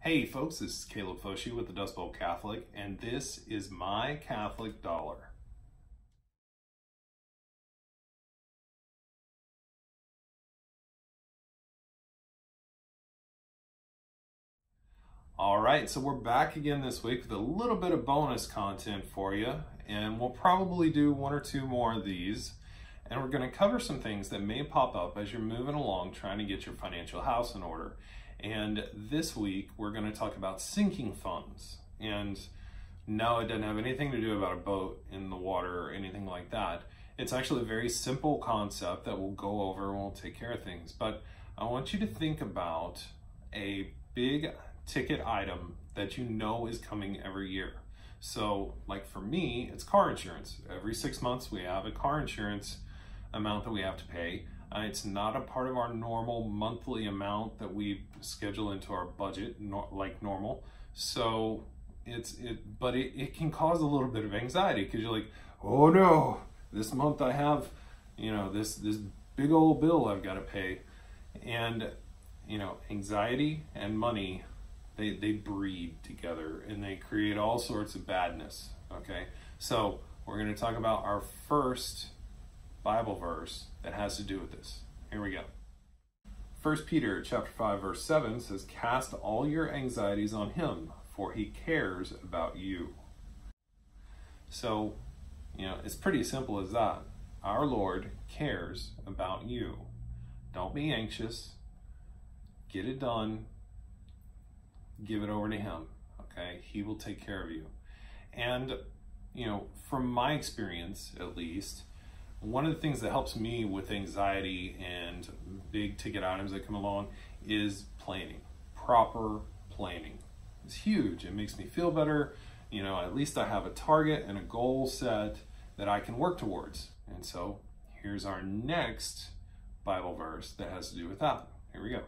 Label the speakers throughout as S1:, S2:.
S1: Hey folks, this is Caleb Foshi with the Dust Bowl Catholic, and this is my Catholic dollar. All right, so we're back again this week with a little bit of bonus content for you, and we'll probably do one or two more of these. And we're going to cover some things that may pop up as you're moving along trying to get your financial house in order. And this week, we're going to talk about sinking funds. And no, it doesn't have anything to do about a boat in the water or anything like that. It's actually a very simple concept that we'll go over and we'll take care of things. But I want you to think about a big ticket item that you know is coming every year. So like for me, it's car insurance. Every 6 months, we have a car insurance amount that we have to pay. It's not a part of our normal monthly amount that we schedule into our budget like normal. So but it can cause a little bit of anxiety because you're like, oh no, this month I have, this big old bill I've got to pay. And, anxiety and money, they breed together and they create all sorts of badness, okay? So we're going to talk about our first Bible verse that has to do with this. Here we go. 1 Peter chapter 5 verse 7 says, "Cast all your anxieties on him, for he cares about you." So, it's pretty simple as that. Our Lord cares about you. Don't be anxious. Get it done. Give it over to him, okay? He will take care of you. And, from my experience, at least, one of the things that helps me with anxiety and big ticket items that come along is planning. Proper planning. It's huge. It makes me feel better. At least I have a target and a goal set that I can work towards. And so here's our next Bible verse that has to do with that. Here we go.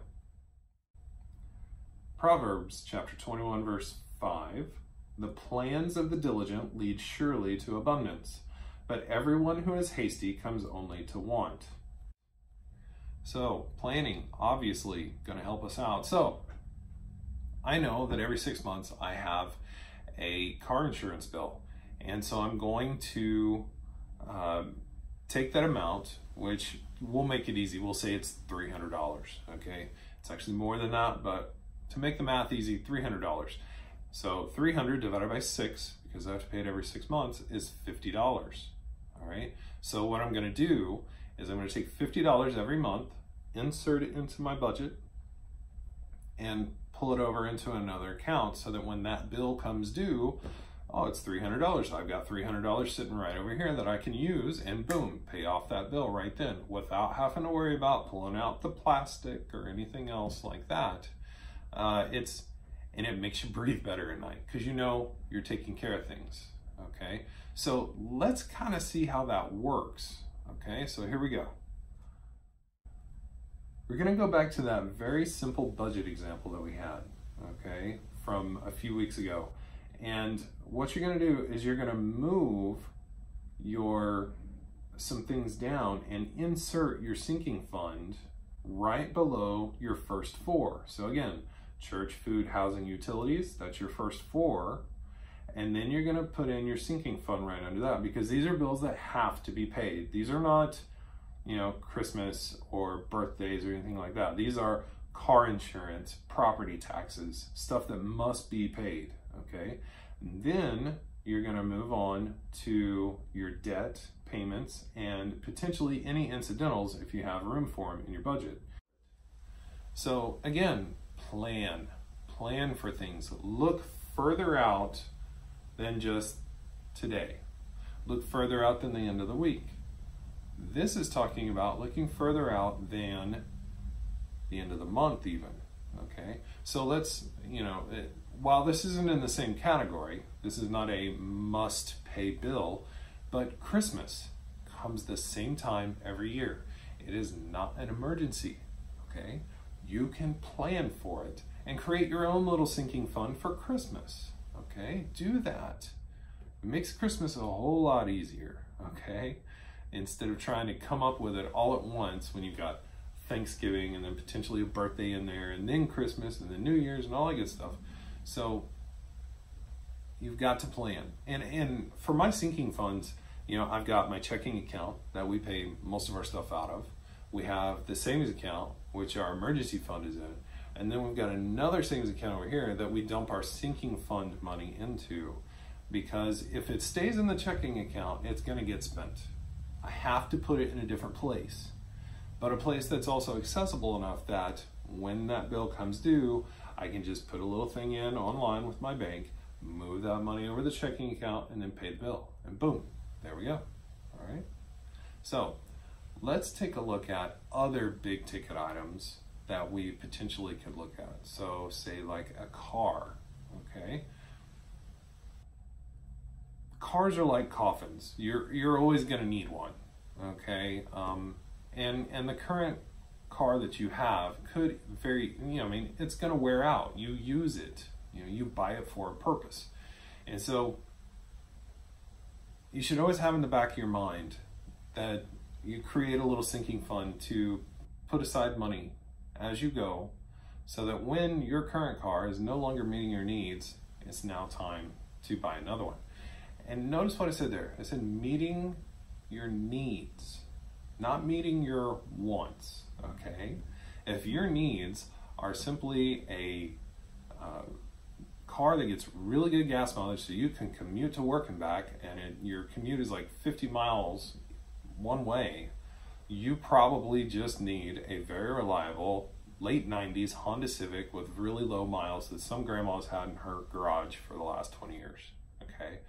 S1: Proverbs chapter 21 verse 5, "The plans of the diligent lead surely to abundance, but everyone who is hasty comes only to want." So planning, obviously going to help us out. So I know that every 6 months I have a car insurance bill. And so I'm going to take that amount, which we'll make it easy. We'll say it's $300, okay? It's actually more than that, but to make the math easy, $300. So 300 divided by 6, because I have to pay it every 6 months, is $50. All right. So what I'm going to do is I'm going to take $50 every month, insert it into my budget, and pull it over into another account so that when that bill comes due, oh, it's $300. I've got $300 sitting right over here that I can use and boom, pay off that bill right then without having to worry about pulling out the plastic or anything else like that. And it makes you breathe better at night because you're taking care of things, okay? So let's kind of see how that works, okay? So here we go. We're gonna go back to that very simple budget example that we had, okay, from a few weeks ago. And what you're gonna do is you're gonna move some things down and insert your sinking fund right below your first four. So again, church, food, housing, utilities, that's your first four. And then you're gonna put in your sinking fund right under that because these are bills that have to be paid. These are not, Christmas or birthdays or anything like that. These are car insurance, property taxes, stuff that must be paid, okay? And then you're gonna move on to your debt payments and potentially any incidentals if you have room for them in your budget. So again, plan for things. Look further out than just today. Look further out than the end of the week. This is talking about looking further out than the end of the month even, okay? So let's, while this isn't in the same category, this is not a must-pay bill, but Christmas comes the same time every year. It is not an emergency, okay? You can plan for it and create your own little sinking fund for Christmas, okay? Do that. It makes Christmas a whole lot easier, okay? Instead of trying to come up with it all at once when you've got Thanksgiving and then potentially a birthday in there and then Christmas and then New Year's and all that good stuff. So you've got to plan. And for my sinking funds, you know, I've got my checking account that we pay most of our stuff out of. We have the savings account, which our emergency fund is in. And then we've got another savings account over here that we dump our sinking fund money into, because if it stays in the checking account, it's going to get spent. I have to put it in a different place, but a place that's also accessible enough that when that bill comes due, I can just put a little thing in online with my bank, move that money over the checking account, and then pay the bill. And boom, there we go. All right. So let's take a look at other big ticket items that we potentially could look at. So say like a car, okay? Cars are like coffins. You're always gonna need one, okay? And the current car that you have could I mean, it's gonna wear out. You use it, you know, you buy it for a purpose. And so you should always have in the back of your mind that you create a little sinking fund to put aside money as you go, so that when your current car is no longer meeting your needs, it's now time to buy another one. And notice what I said there. I said meeting your needs, not meeting your wants, okay? If your needs are simply a car that gets really good gas mileage so you can commute to work and back, and your commute is like 50 miles one way, you probably just need a very reliable late 90s Honda Civic with really low miles that some grandma's had in her garage for the last 20 years, okay?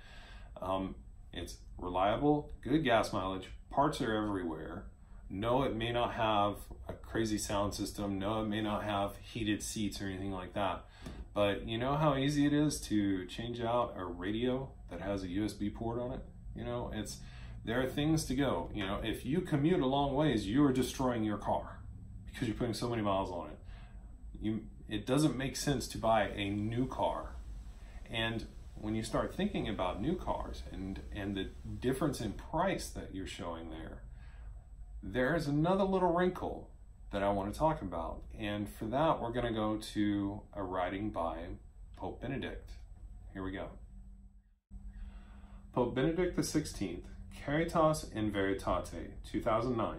S1: It's reliable, good gas mileage, parts are everywhere. No, it may not have a crazy sound system. No, it may not have heated seats or anything like that. But you know how easy it is to change out a radio that has a USB port on it? You know, there are things to go. You know, if you commute a long ways, you are destroying your car because you're putting so many miles on it. It doesn't make sense to buy a new car. And when you start thinking about new cars and the difference in price that you're showing there's another little wrinkle that I want to talk about. And for that, we're going to go to a writing by Pope Benedict. Here we go. Pope Benedict XVI, Caritas in Veritate, 2009.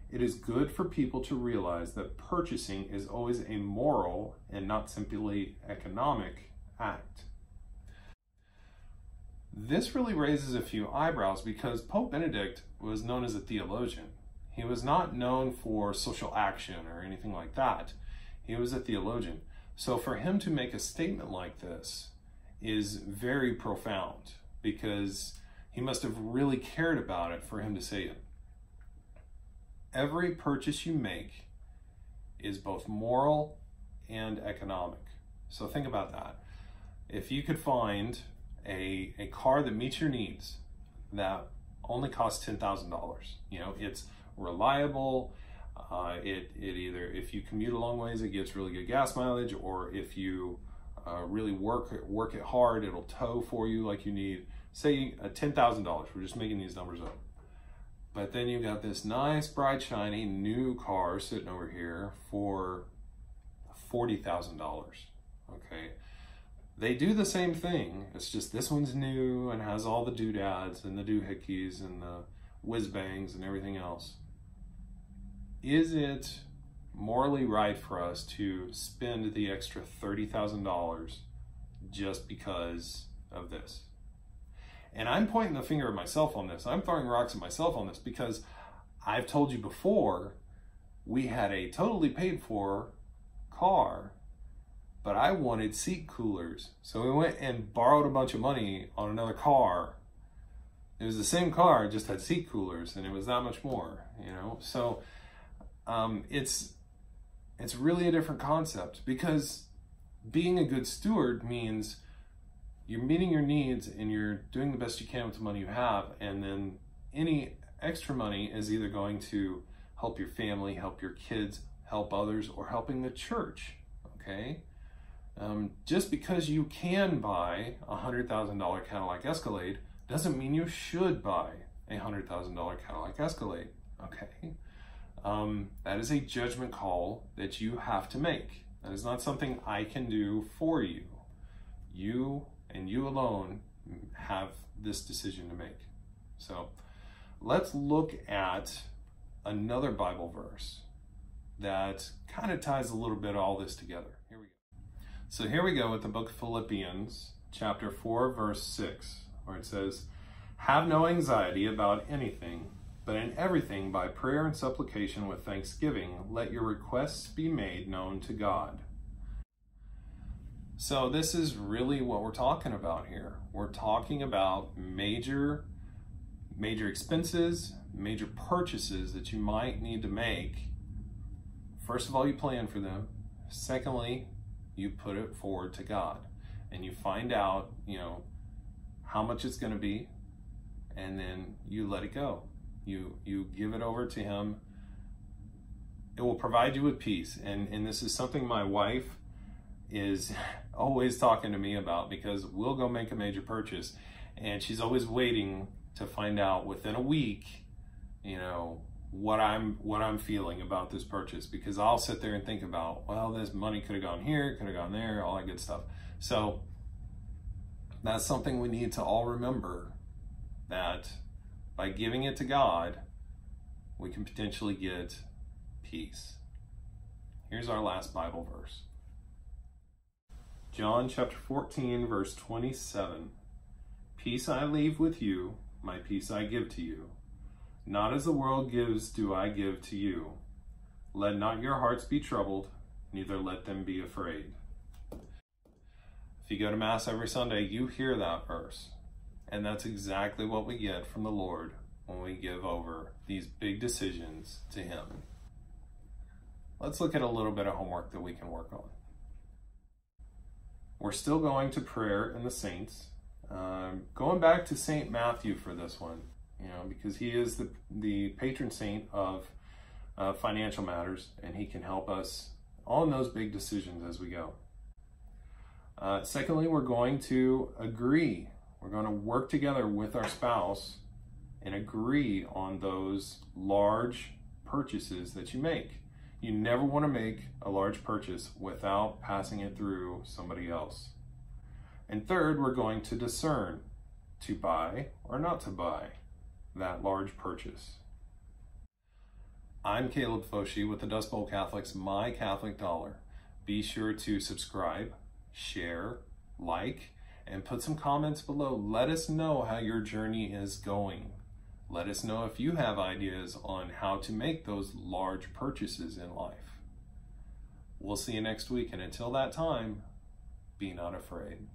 S1: It is good for people to realize that purchasing is always a moral and not simply economic act. This really raises a few eyebrows because Pope Benedict was known as a theologian. He was not known for social action or anything like that. He was a theologian. So for him to make a statement like this is very profound, because he must have really cared about it for him to say it. Every purchase you make is both moral and economic. So think about that. If you could find a car that meets your needs that only costs $10,000, you know, it's reliable, it either, if you commute a long ways, it gets really good gas mileage, or if you really work it hard, it'll tow for you like you need, say $10,000, we're just making these numbers up. But then you've got this nice, bright, shiny new car sitting over here for $40,000, okay? They do the same thing, it's just this one's new and has all the doodads and the doohickeys and the whiz bangs and everything else. Is it morally right for us to spend the extra $30,000 just because of this? And I'm pointing the finger at myself on this. I'm throwing rocks at myself on this because I've told you before, we had a totally paid for car, but I wanted seat coolers. So we went and borrowed a bunch of money on another car. It was the same car, just had seat coolers, and it was that much more, you know? So it's really a different concept, because being a good steward means you're meeting your needs and you're doing the best you can with the money you have, and then any extra money is either going to help your family, help your kids, help others, or helping the church, okay? Just because you can buy a $100,000 Cadillac Escalade doesn't mean you should buy a $100,000 Cadillac Escalade, okay? That is a judgment call that you have to make. That is not something I can do for you. You and you alone have this decision to make. So let's look at another Bible verse that kind of ties a little bit all this together. Here we go. So here we go with the book of Philippians, chapter 4, verse 6, where it says, "Have no anxiety about anything, but in everything by prayer and supplication with thanksgiving, let your requests be made known to God." So this is really what we're talking about here. We're talking about major expenses, major purchases that you might need to make. First of all, you plan for them. Secondly, you put it forward to God and you find out, how much it's going to be, and then you let it go. You give it over to Him. It will provide you with peace. And this is something my wife is always talking to me about, because we'll go make a major purchase and she's always waiting to find out within a week, what I'm feeling about this purchase, because I'll sit there and think about, well, this money could have gone here, could have gone there, all that good stuff. So that's something we need to all remember, that by giving it to God, we can potentially get peace. Here's our last Bible verse. John chapter 14, verse 27. "Peace I leave with you, my peace I give to you. Not as the world gives do I give to you. Let not your hearts be troubled, neither let them be afraid." If you go to Mass every Sunday, you hear that verse. And that's exactly what we get from the Lord when we give over these big decisions to Him. Let's look at a little bit of homework that we can work on. We're still going to prayer and the saints. Going back to St. Matthew for this one, because he is the patron saint of financial matters, and he can help us on those big decisions as we go. Secondly, we're going to agree. We're going to work together with our spouse and agree on those large purchases that you make. You never want to make a large purchase without passing it through somebody else. And third, we're going to discern to buy or not to buy that large purchase. I'm Caleb Foshi with the Dust Bowl Catholics, My Catholic Dollar. Be sure to subscribe, share, like, and put some comments below. Let us know how your journey is going. Let us know if you have ideas on how to make those large purchases in life. We'll see you next week, and until that time, be not afraid.